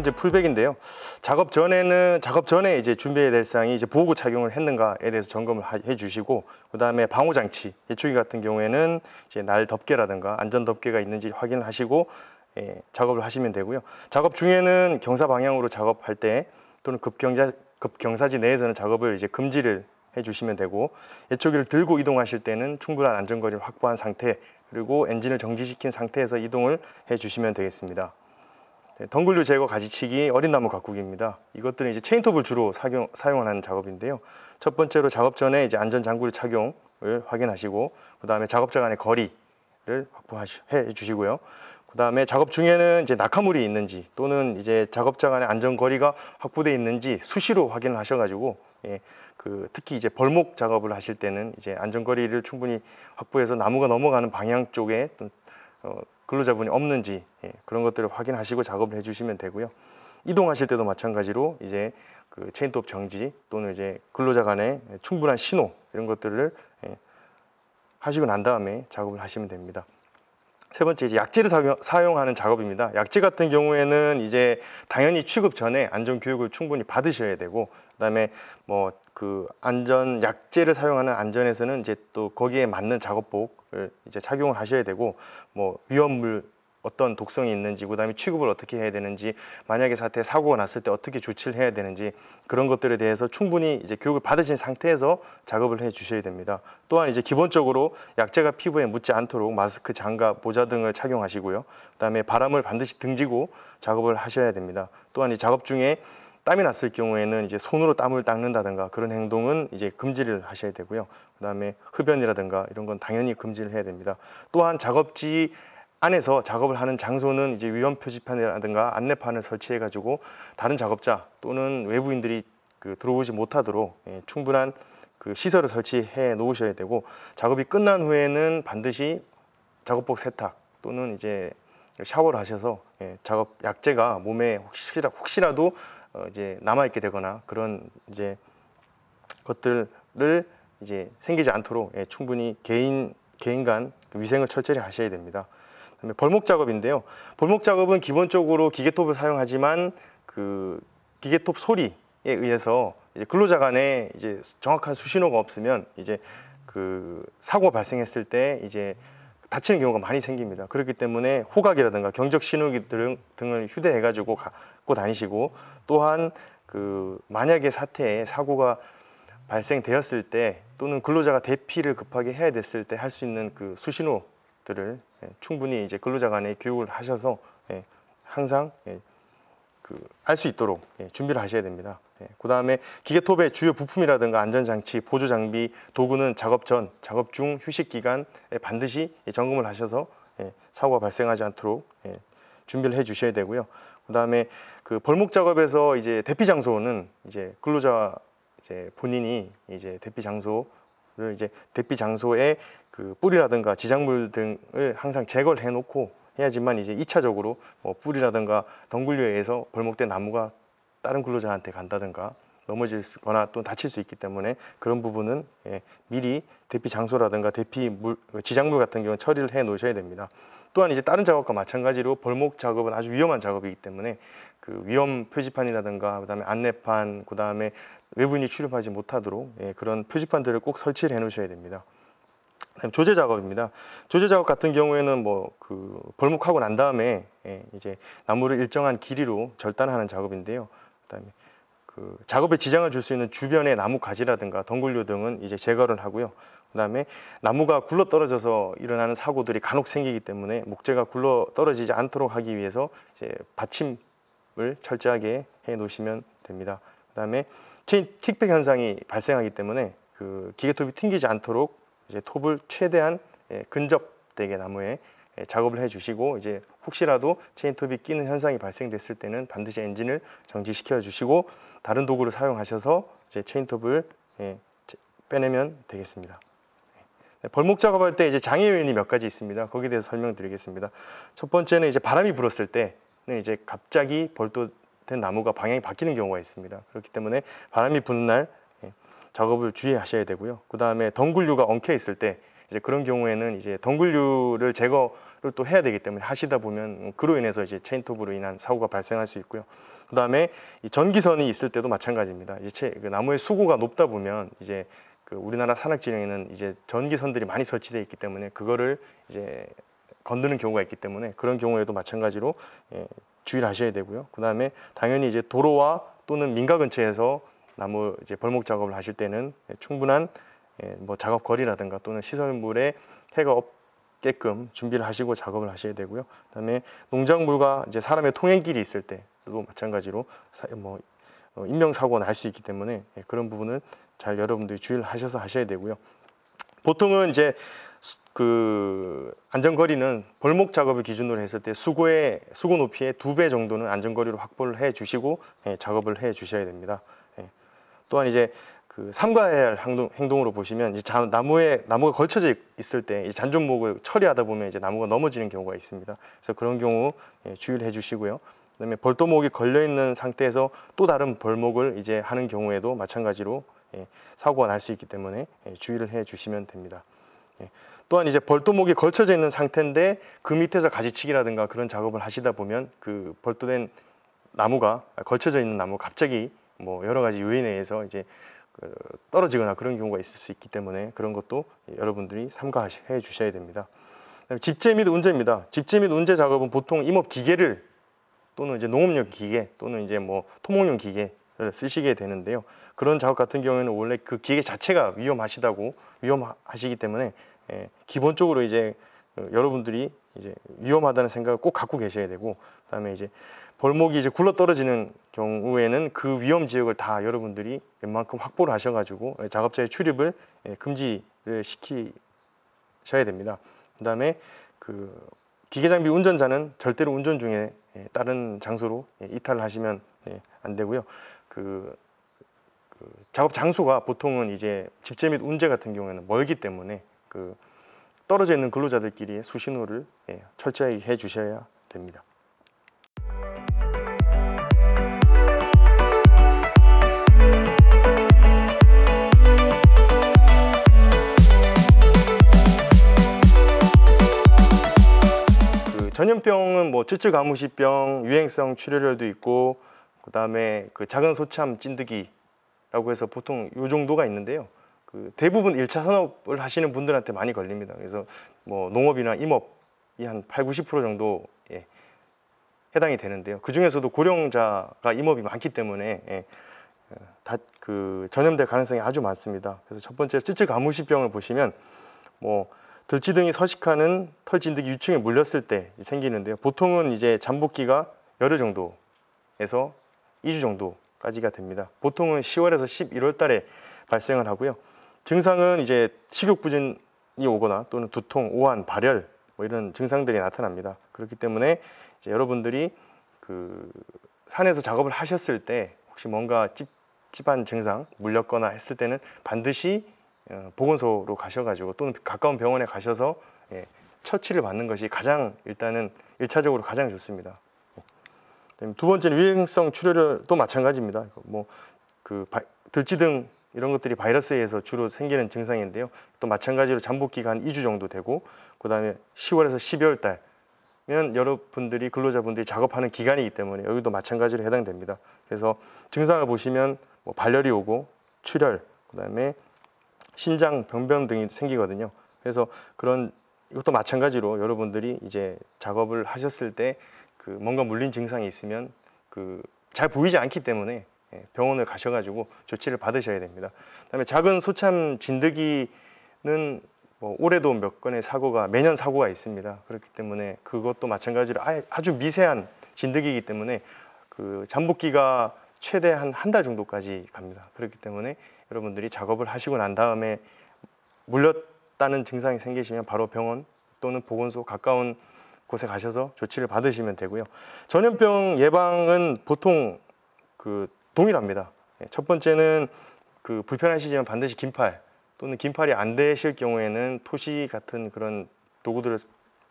번째 풀백인데요. 작업 전에 이제 준비해야 될 사항이 이제 보호구 착용을 했는가에 대해서 점검을 해 주시고, 그다음에 방호 장치, 예초기 같은 경우에는 이제 날 덮개라든가 안전 덮개가 있는지 확인을 하시고 작업을 하시면 되고요. 작업 중에는 경사 방향으로 작업할 때 또는 급경사지 내에서는 작업을 이제 금지를 해 주시면 되고, 예초기를 들고 이동하실 때는 충분한 안전거리를 확보한 상태, 그리고 엔진을 정지시킨 상태에서 이동을 해 주시면 되겠습니다. 덩굴류 제거 가지치기 어린 나무 가꾸기입니다. 이것들은 이제 체인톱을 주로 사용하는 작업인데요. 첫 번째로 작업 전에 이제 안전 장구리 착용을 확인하시고, 그 다음에 작업자 간의 거리를 확보해 주시고요. 그 다음에 작업 중에는 이제 낙하물이 있는지 또는 이제 작업자 간의 안전 거리가 확보되어 있는지 수시로 확인을 하셔가지고, 특히 이제 벌목 작업을 하실 때는 이제 안전 거리를 충분히 확보해서 나무가 넘어가는 방향 쪽에 근로자분이 없는지 그런 것들을 확인하시고 작업을 해주시면 되고요. 이동하실 때도 마찬가지로 이제 체인톱 정지 또는 이제 근로자 간의 충분한 신호 이런 것들을 하시고 난 다음에 작업을 하시면 됩니다. 세 번째, 이제 약재를 사용하는 작업입니다. 약재 같은 경우에는 이제 당연히 취급 전에 안전 교육을 충분히 받으셔야 되고, 그다음에 안전 약재를 사용하는 안전에서는 이제 또 거기에 맞는 작업복을 이제 착용을 하셔야 되고, 위험물 어떤 독성이 있는지, 그다음에 취급을 어떻게 해야 되는지, 만약에 사고가 났을 때 어떻게 조치를 해야 되는지 그런 것들에 대해서 충분히 이제 교육을 받으신 상태에서 작업을 해 주셔야 됩니다. 또한 이제 기본적으로 약재가 피부에 묻지 않도록 마스크, 장갑, 모자 등을 착용하시고요. 그다음에 바람을 반드시 등지고 작업을 하셔야 됩니다. 또한 이 작업 중에 땀이 났을 경우에는 이제 손으로 땀을 닦는다든가 그런 행동은 이제 금지를 하셔야 되고요. 그다음에 흡연이라든가 이런 건 당연히 금지를 해야 됩니다. 또한 작업지 안에서 작업을 하는 장소는 이제 위험 표지판이라든가 안내판을 설치해 가지고 다른 작업자 또는 외부인들이 들어오지 못하도록 충분한 시설을 설치해 놓으셔야 되고, 작업이 끝난 후에는 반드시 작업복 세탁 또는 이제 샤워를 하셔서 작업 약재가 몸에 혹시라도 이제 남아 있게 되거나 그런 이제 것들을 이제 생기지 않도록 충분히 개인 간 위생을 철저히 하셔야 됩니다. 그다음에 벌목 작업인데요. 벌목 작업은 기본적으로 기계톱을 사용하지만 기계톱 소리에 의해서 이제 근로자 간에 이제 정확한 수신호가 없으면 이제 사고가 발생했을 때 이제 다치는 경우가 많이 생깁니다. 그렇기 때문에 호각이라든가 경적 신호기 등을 휴대해 가지고 갖고 다니시고, 또한 만약에 사고가 발생되었을 때 또는 근로자가 대피를 급하게 해야 됐을 때 할 수 있는 수신호들을 충분히 이제 근로자 간에 교육을 하셔서 항상 알 수 있도록 준비를 하셔야 됩니다. 그 다음에 기계톱의 주요 부품이라든가 안전장치, 보조장비, 도구는 작업 전, 작업 중, 휴식 기간에 반드시 점검을 하셔서 사고가 발생하지 않도록 준비를 해 주셔야 되고요. 그 다음에 벌목 작업에서 이제 대피 장소는 이제 근로자 본인이 이제 대피 장소에 뿌리라든가 지작물 등을 항상 제거를 해 놓고 해야지만 이제 2차적으로 뿌리라든가 덩굴류에 의해서 벌목된 나무가 다른 근로자한테 간다든가 넘어지거나 또 다칠 수 있기 때문에 그런 부분은 미리 대피 장소라든가 지작물 같은 경우는 처리를 해 놓으셔야 됩니다. 또한 이제 다른 작업과 마찬가지로 벌목 작업은 아주 위험한 작업이기 때문에 위험 표지판이라든가 그다음에 안내판, 그다음에 외부인이 출입하지 못하도록 그런 표지판들을 꼭 설치를 해 놓으셔야 됩니다. 조제 작업입니다. 조제 작업 같은 경우에는 벌목하고 난 다음에 이제 나무를 일정한 길이로 절단하는 작업인데요. 그다음에 작업에 지장을 줄 수 있는 주변의 나무 가지라든가 덩굴류 등은 이제 제거를 하고요. 그다음에 나무가 굴러 떨어져서 일어나는 사고들이 간혹 생기기 때문에 목재가 굴러 떨어지지 않도록 하기 위해서 이제 받침을 철저하게 해 놓으시면 됩니다. 그다음에 체인 킥백 현상이 발생하기 때문에 기계톱이 튕기지 않도록 이제 톱을 최대한 근접되게 나무에 작업을 해 주시고, 이제 혹시라도 체인톱이 끼는 현상이 발생됐을 때는 반드시 엔진을 정지시켜 주시고 다른 도구를 사용하셔서 이제 체인톱을 빼내면 되겠습니다. 벌목 작업할 때 이제 장애 요인이 몇 가지 있습니다. 거기에 대해서 설명드리겠습니다. 첫 번째는 이제 바람이 불었을 때는 이제 갑자기 벌도된 나무가 방향이 바뀌는 경우가 있습니다. 그렇기 때문에 바람이 부는 날 작업을 주의하셔야 되고요. 그 다음에 덩굴류가 엉켜 있을 때 이제 그런 경우에는 이제 덩굴류를 제거를 또 해야 되기 때문에 하시다 보면 그로 인해서 이제 체인톱으로 인한 사고가 발생할 수 있고요. 그다음에 이 전기선이 있을 때도 마찬가지입니다. 이제 그 나무의 수고가 높다 보면 이제 그 우리나라 산악지형에는 이제 전기선들이 많이 설치되어 있기 때문에 그거를 이제 건드는 경우가 있기 때문에 그런 경우에도 마찬가지로 주의를 하셔야 되고요. 그다음에 당연히 이제 도로와 또는 민가 근처에서 나무 이제 벌목 작업을 하실 때는 충분한 뭐 작업 거리라든가 또는 시설물에 해가 없게끔 준비를 하시고 작업을 하셔야 되고요. 그다음에 농작물과 이제 사람의 통행길이 있을 때도 마찬가지로 인명사고가 날 수 있기 때문에 그런 부분을 잘 여러분들이 주의를 하셔서 하셔야 되고요. 보통은 이제 그 안전거리는 벌목 작업을 기준으로 했을 때 수고 높이의 2배 정도는 안전거리로 확보를 해 주시고 작업을 해 주셔야 됩니다. 또한 이제 그 삼가해야 할 행동으로 보시면 이제 나무가 걸쳐져 있을 때 잔존목을 처리하다 보면 이제 나무가 넘어지는 경우가 있습니다. 그래서 그런 경우 주의를 해주시고요. 그다음에 벌도목이 걸려 있는 상태에서 또 다른 벌목을 이제 하는 경우에도 마찬가지로 사고가 날 수 있기 때문에 주의를 해주시면 됩니다. 또한 이제 벌도목이 걸쳐져 있는 상태인데 그 밑에서 가지치기라든가 그런 작업을 하시다 보면 그 벌도된 나무가 걸쳐져 있는 나무가 갑자기 뭐 여러 가지 요인에 의해서 이제 떨어지거나 그런 경우가 있을 수 있기 때문에 그런 것도 여러분들이 삼가해 주셔야 됩니다. 집재 및 운재입니다. 집재 및 운재 작업은 보통 임업 기계를 또는 이제 농업용 기계 또는 이제 뭐 토목용 기계를 쓰시게 되는데요. 그런 작업 같은 경우에는 원래 그 기계 자체가 위험하시기 때문에 기본적으로 이제 여러분들이 이제 위험하다는 생각을 꼭 갖고 계셔야 되고, 그다음에 이제 벌목이 이제 굴러 떨어지는 경우에는 그 위험 지역을 다 여러분들이 웬만큼 확보를 하셔가지고 작업자의 출입을 금지를 시키셔야 됩니다. 그다음에 그 기계 장비 운전자는 절대로 운전 중에 다른 장소로 이탈을 하시면 안 되고요. 그 작업 장소가 보통은 이제 집재 및 운재 같은 경우에는 멀기 때문에 그 떨어져 있는 근로자들끼리 수신호를 철저하게 해 주셔야 됩니다. 전염병은 뭐 쯔쯔가무시병, 유행성 출혈열도 있고, 그다음에 그 작은 소참 찐드기라고 해서 보통 요 정도가 있는데요. 그 대부분 1차 산업을 하시는 분들한테 많이 걸립니다. 그래서 뭐 농업이나 임업이 한 80~90% 정도에 해당이 되는데요. 그 중에서도 고령자가 임업이 많기 때문에 다 그 전염될 가능성이 아주 많습니다. 그래서 첫 번째로 쯔쯔가무시병을 보시면 뭐 들쥐 등이 서식하는 털진드기 유충에 물렸을 때 생기는데요. 보통은 이제 잠복기가 열흘 정도에서 2주 정도까지가 됩니다. 보통은 10월에서 11월 달에 발생을 하고요. 증상은 이제 식욕부진이 오거나 또는 두통, 오한, 발열 뭐 이런 증상들이 나타납니다. 그렇기 때문에 이제 여러분들이 그 산에서 작업을 하셨을 때 혹시 뭔가 찝찝한 증상 물렸거나 했을 때는 반드시 보건소로 가셔가지고 또는 가까운 병원에 가셔서 처치를 받는 것이 가장 일단은 1차적으로 가장 좋습니다. 두 번째는 유행성 출혈도 마찬가지입니다. 뭐 그 들쥐 등 이런 것들이 바이러스에 의해서 주로 생기는 증상인데요. 또 마찬가지로 잠복기가 한 2주 정도 되고, 그 다음에 10월에서 12월 달면 여러분들이 근로자분들이 작업하는 기간이기 때문에 여기도 마찬가지로 해당됩니다. 그래서 증상을 보시면 뭐 발열이 오고 출혈, 그 다음에 신장 병변 등이 생기거든요. 그래서 이것도 마찬가지로 여러분들이 이제 작업을 하셨을 때 그 뭔가 물린 증상이 있으면 그 잘 보이지 않기 때문에 병원을 가셔가지고 조치를 받으셔야 됩니다. 그다음에 작은 소참 진드기는 뭐 올해도 몇 건의 매년 사고가 있습니다. 그렇기 때문에 그것도 마찬가지로 아주 미세한 진드기이기 때문에 그 잠복기가 최대 한 달 정도까지 갑니다. 그렇기 때문에 여러분들이 작업을 하시고 난 다음에 물렸다는 증상이 생기시면 바로 병원 또는 보건소 가까운 곳에 가셔서 조치를 받으시면 되고요. 전염병 예방은 보통 그 동일합니다. 첫 번째는 그 불편하시지만 반드시 긴팔 또는 긴팔이 안 되실 경우에는 토시 같은 그런 도구들을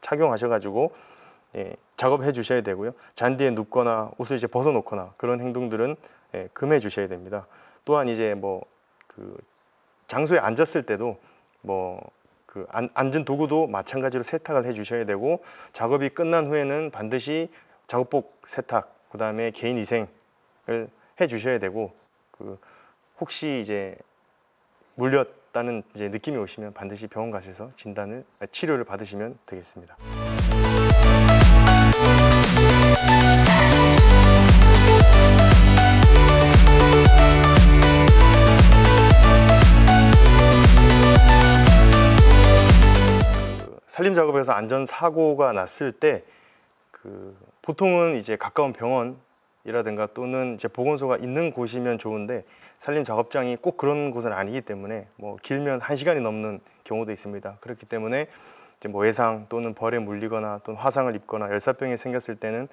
착용하셔가지고 작업해 주셔야 되고요. 잔디에 눕거나 옷을 이제 벗어놓거나 그런 행동들은 금해 주셔야 됩니다. 또한 이제 뭐 그 장소에 앉았을 때도 뭐 앉은 도구도 마찬가지로 세탁을 해주셔야 되고, 작업이 끝난 후에는 반드시 작업복 세탁, 그 다음에 개인 위생을 해주셔야 되고, 혹시 이제 물렸다는 이제 느낌이 오시면 반드시 병원 가셔서 치료를 받으시면 되겠습니다. 산림 작업에서 안전 사고가 났을 때 보통은 이제 가까운 병원이라든가 또는 이제 보건소가 있는 곳이면 좋은데, 산림 작업장이 꼭 그런 곳은 아니기 때문에 뭐 길면 1시간이 넘는 경우도 있습니다. 그렇기 때문에 이제 뭐 외상 또는 벌에 물리거나 또는 화상을 입거나 열사병이 생겼을 때는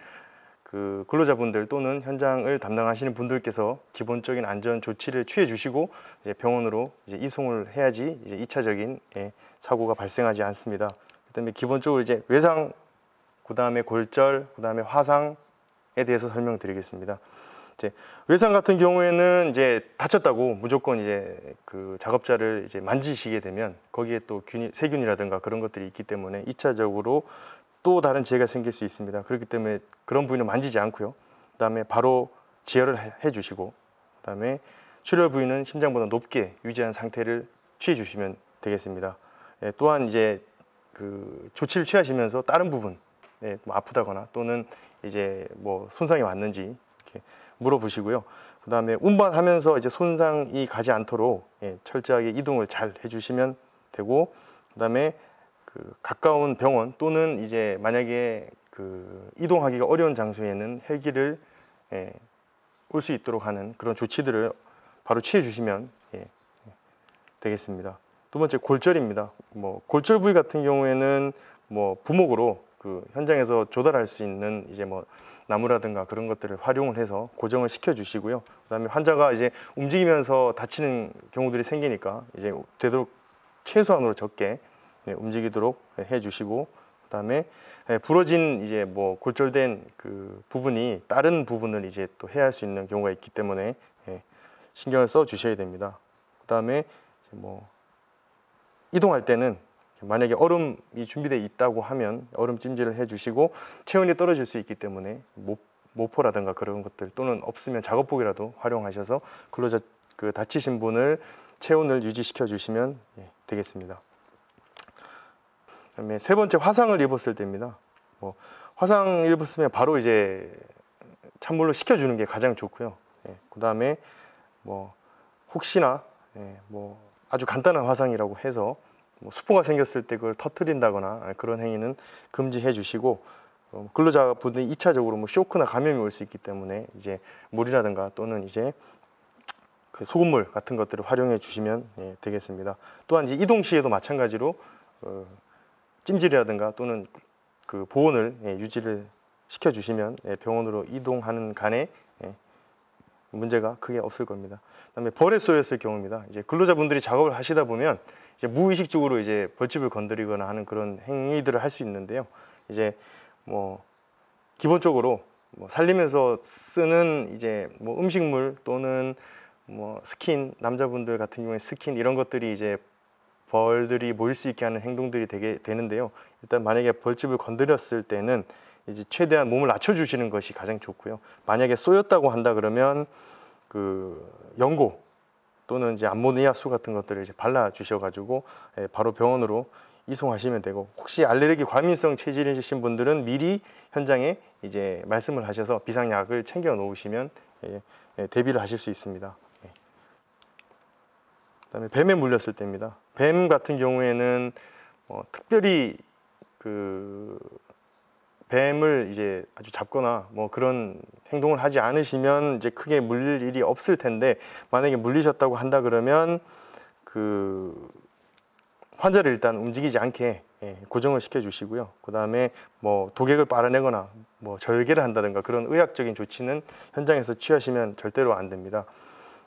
근로자분들 또는 현장을 담당하시는 분들께서 기본적인 안전 조치를 취해 주시고 이제 병원으로 이제 이송을 해야지 이제 2차적인 사고가 발생하지 않습니다. 그다음에 기본적으로 이제 외상, 그다음에 골절, 그다음에 화상에 대해서 설명드리겠습니다. 이제 외상 같은 경우에는 이제 다쳤다고 무조건 이제 작업자를 이제 만지시게 되면 거기에 또 세균이라든가 그런 것들이 있기 때문에 2차적으로 또 다른 재해가 생길 수 있습니다. 그렇기 때문에 그런 부위는 만지지 않고요. 그다음에 바로 제어를 해주시고, 그다음에 출혈 부위는 심장보다 높게 유지한 상태를 취해 주시면 되겠습니다. 또한 이제 조치를 취하시면서 다른 부분, 뭐 아프다거나 또는 이제 뭐 손상이 왔는지 이렇게 물어보시고요. 그다음에 운반하면서 이제 손상이 가지 않도록 철저하게 이동을 잘 해주시면 되고, 그다음에 가까운 병원 또는 이제 만약에 이동하기가 어려운 장소에는 헬기를 올 수 있도록 하는 그런 조치들을 바로 취해 주시면 되겠습니다. 두 번째, 골절입니다. 뭐 골절 부위 같은 경우에는 뭐 부목으로 현장에서 조달할 수 있는 이제 뭐 나무라든가 그런 것들을 활용을 해서 고정을 시켜 주시고요. 그다음에 환자가 이제 움직이면서 다치는 경우들이 생기니까 이제 되도록 최소한으로 적게 움직이도록 해주시고, 그다음에 부러진 이제 뭐 골절된 부분이 다른 부분을 이제 또 해야 할 수 있는 경우가 있기 때문에 신경을 써 주셔야 됩니다. 그다음에 뭐 이동할 때는 만약에 얼음이 준비되어 있다고 하면 얼음 찜질을 해주시고, 체온이 떨어질 수 있기 때문에 모포라든가 그런 것들 또는 없으면 작업복이라도 활용하셔서 근로자 다치신 분을 체온을 유지시켜 주시면 되겠습니다. 그다음에 세 번째, 화상을 입었을 때입니다. 뭐 화상 입었으면 바로 이제 찬물로 식혀주는 게 가장 좋고요. 그다음에 뭐 혹시나 뭐 아주 간단한 화상이라고 해서 뭐 수포가 생겼을 때 그걸 터뜨린다거나 그런 행위는 금지해 주시고, 근로자분들이 2차적으로 뭐 쇼크나 감염이 올 수 있기 때문에 이제 물이라든가 또는 이제 소금물 같은 것들을 활용해 주시면 되겠습니다. 또한 이제 이동 시에도 마찬가지로 찜질이라든가 또는 보온을 유지를 시켜 주시면 병원으로 이동하는 간에 문제가 크게 없을 겁니다. 그다음에 벌에 쏘였을 경우입니다. 이제 근로자분들이 작업을 하시다 보면 이제 무의식적으로 이제 벌집을 건드리거나 하는 그런 행위들을 할 수 있는데요. 이제 뭐 기본적으로 뭐 살림에서 쓰는 이제 뭐 음식물 또는 뭐 스킨, 남자분들 같은 경우에 스킨 이런 것들이 이제 벌들이 모일 수 있게 하는 행동들이 되는데요. 일단 만약에 벌집을 건드렸을 때는 이제 최대한 몸을 낮춰주시는 것이 가장 좋고요. 만약에 쏘였다고 한다 그러면 연고 또는 이제 암모니아수 같은 것들을 이제 발라주셔가지고 바로 병원으로 이송하시면 되고, 혹시 알레르기 과민성 체질이신 분들은 미리 현장에 이제 말씀을 하셔서 비상약을 챙겨 놓으시면 대비를 하실 수 있습니다. 그다음에 뱀에 물렸을 때입니다. 뱀 같은 경우에는 특별히 뱀을 이제 아주 잡거나 뭐 그런 행동을 하지 않으시면 이제 크게 물릴 일이 없을 텐데, 만약에 물리셨다고 한다 그러면 환자를 일단 움직이지 않게 고정을 시켜 주시고요. 그다음에 뭐 독액을 빨아내거나 뭐 절개를 한다든가 그런 의학적인 조치는 현장에서 취하시면 절대로 안 됩니다.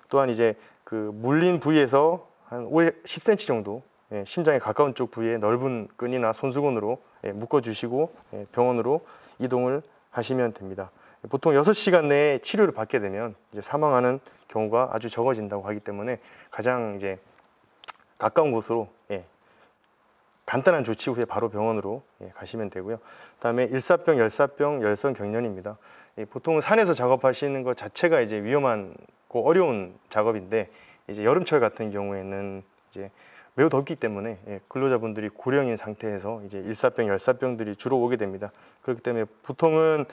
또한 이제 물린 부위에서 한 10cm 정도 심장에 가까운 쪽 부위에 넓은 끈이나 손수건으로 묶어 주시고 병원으로 이동을 하시면 됩니다. 보통 6시간 내에 치료를 받게 되면 이제 사망하는 경우가 아주 적어진다고 하기 때문에 가장 이제 가까운 곳으로 간단한 조치 후에 바로 병원으로 가시면 되고요. 그다음에 일사병, 열사병, 열성경련입니다. 보통은 산에서 작업하시는 것 자체가 이제 위험하고 어려운 작업인데 이제 여름철 같은 경우에는 이제 매우 덥기 때문에 근로자분들이 고령인 상태에서 이제 일사병, 열사병들이 주로 오게 됩니다. 그렇기 때문에 보통은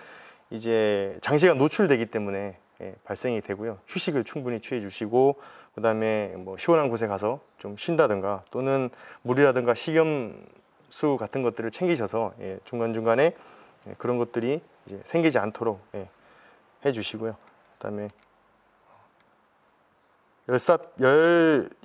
이제 장시간 노출되기 때문에 발생이 되고요. 휴식을 충분히 취해 주시고 그다음에 뭐 시원한 곳에 가서 좀 쉰다든가 또는 물이라든가 식염수 같은 것들을 챙기셔서 중간중간에 그런 것들이 이제 생기지 않도록 해 주시고요. 그다음에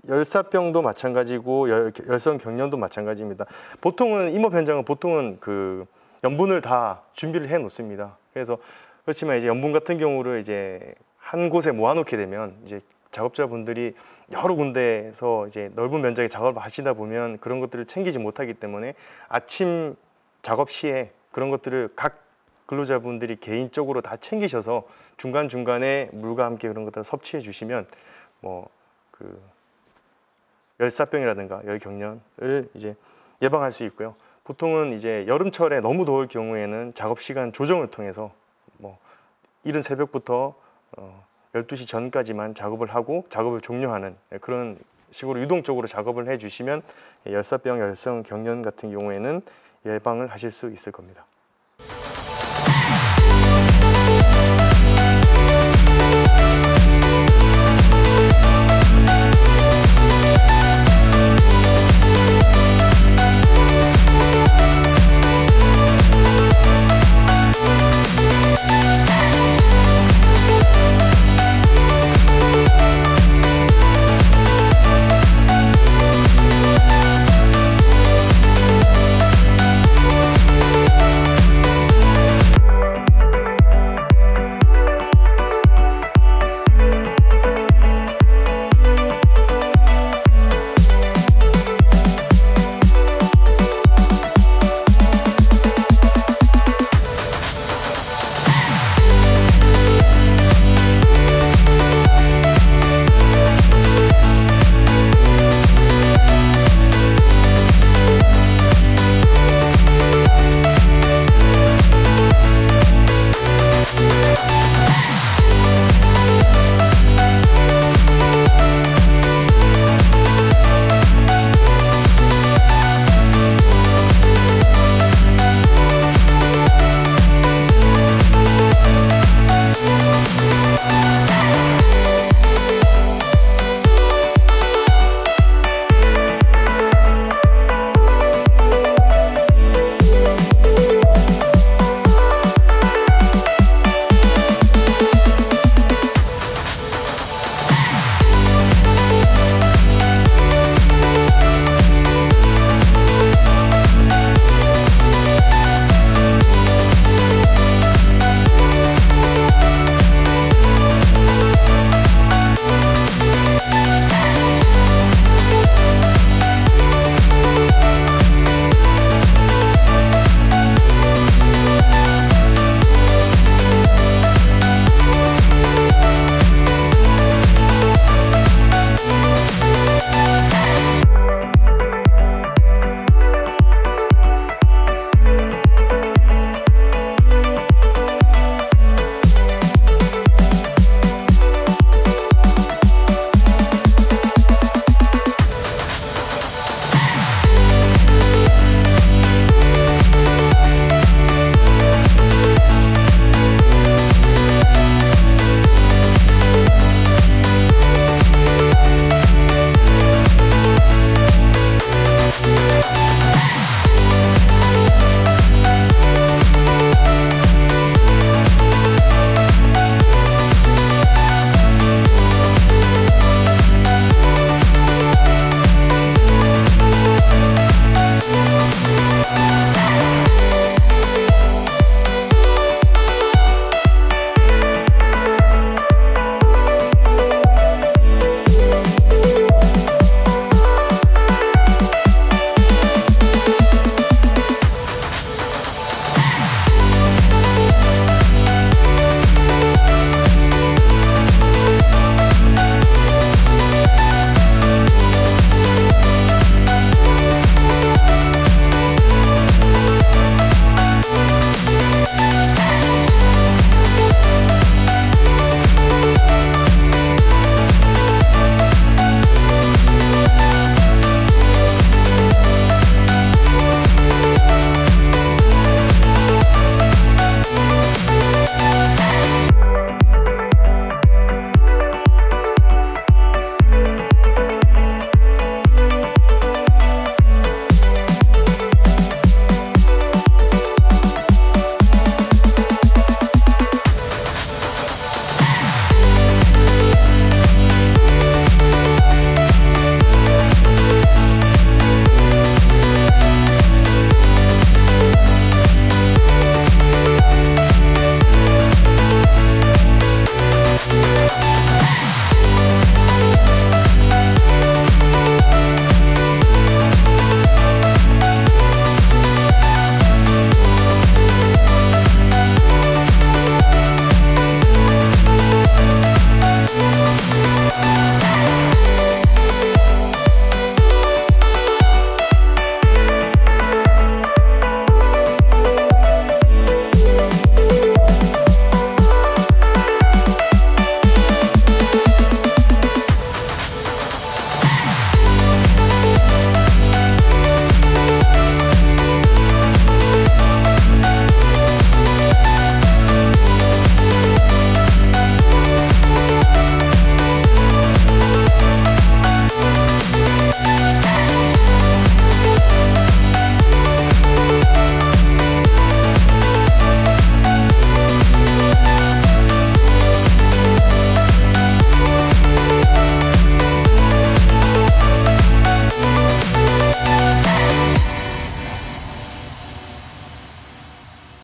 열사병도 마찬가지고 열성경련도 마찬가지입니다. 보통은 임업 현장은 보통은 그 염분을 다 준비를 해 놓습니다. 그래서 그렇지만 이제 염분 같은 경우를 이제 한 곳에 모아놓게 되면 이제 작업자분들이 여러 군데에서 이제 넓은 면적의 작업을 하시다 보면 그런 것들을 챙기지 못하기 때문에 아침 작업 시에 그런 것들을 각 근로자분들이 개인적으로 다 챙기셔서 중간중간에 물과 함께 그런 것들을 섭취해 주시면 뭐 그 열사병이라든가 열경련을 이제 예방할 수 있고요. 보통은 이제 여름철에 너무 더울 경우에는 작업 시간 조정을 통해서 뭐 이른 새벽부터 12시 전까지만 작업을 하고 작업을 종료하는 그런 식으로 유동적으로 작업을 해 주시면 열사병, 열성경련 같은 경우에는 예방을 하실 수 있을 겁니다.